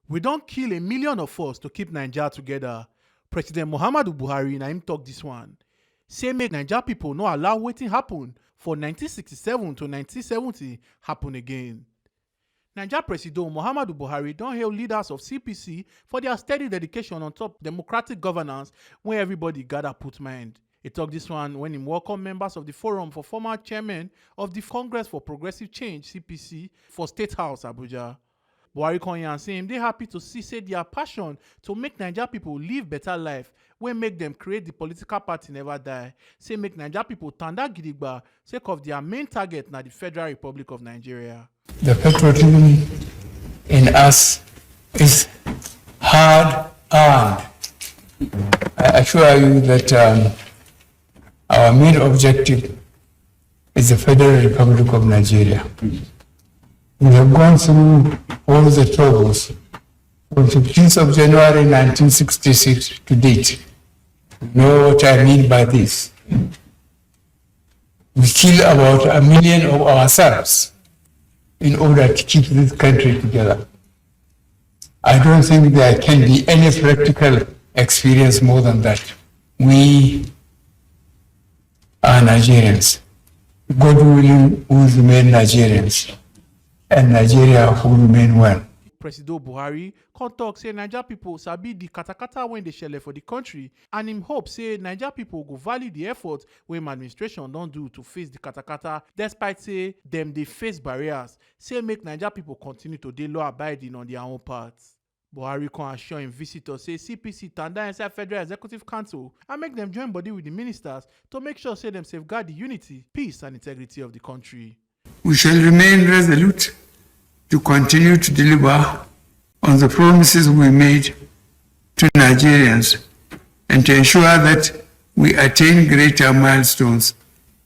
We don't kill 1 million of us to keep Naija together. President Muhammadu Buhari na him talk this one. Say make Naija people no allow wetin happen for 1967 to 1970 happen again. Naija Presido Muhammadu Buhari don hail leaders of CPC for their steady dedication on top democratic governance when everybody gather put mind. He talk this one when he welcome members of the Forum for former chairman of the Congress for Progressive Change (CPC) for State House Abuja. Buhari come here and say him dey happy to see say their passion to make Naija people live better life wey make them create the political party never die. Say make Naija people tanda gidigba sake of their main target na the Federal Republic of Nigeria. The patriotism in us is hard earned. I assure you that our main objective is the Federal Republic of Nigeria. We have gone through all the troubles from 15th of January 1966 to date. You know what I mean by this. We kill about 1 million of ourselves in order to keep this country together. I don't think there can be any practical experience more than that. We are Nigerians. God willing, we will remain Nigerians. And Nigeria will remain one. Presido Buhari come talk say Naija people sabi the katakata when they shele for the country, and him hope say Naija people go value the effort wey him administration don do to face the katakata, despite say them dey face barriers. Say make Naija people continue to dey law abiding on their own parts. Buhari come assure him visitors say CPC tanda inside Federal Executive Council and make them join body with the ministers to make sure say them safeguard the unity, peace and integrity of the country. We shall remain resolute to continue to deliver on the promises we made to Nigerians and to ensure that we attain greater milestones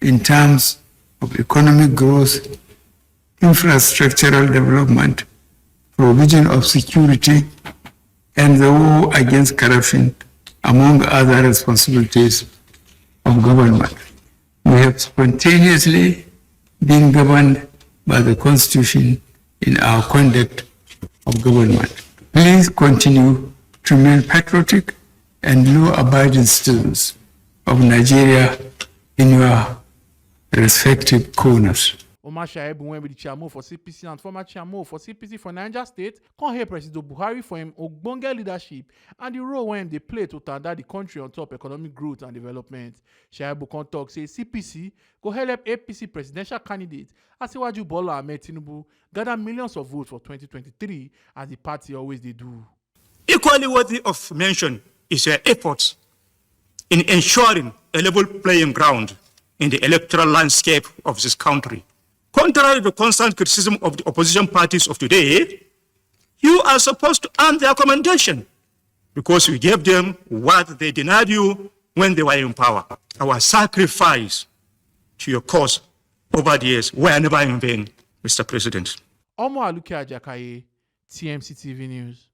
in terms of economic growth, infrastructural development, provision of security, and the war against corruption, among other responsibilities of government. We have spontaneously being governed by the Constitution in our conduct of government. Please continue to remain patriotic and law-abiding citizens of Nigeria in your respective corners. Omar Shaibu went with the chairman for CPC and former chairman for CPC for Niger State, come here President Buhari for him ogbonge leadership and the role when they play to tanda the country on top economic growth and development. Shaibu come talk say CPC go help APC presidential candidate Asiwaju Bola Ahmed Tinubu gather millions of votes for 2023 as the party always they do. Equally worthy of mention is your efforts in ensuring a level playing ground in the electoral landscape of this country. Contrary to the constant criticism of the opposition parties of today, you are supposed to earn their commendation because you gave them what they denied you when they were in power. Our sacrifice to your cause over the years were never in vain, Mr. President. Omo Aluke Ajakaye, TMC TV News.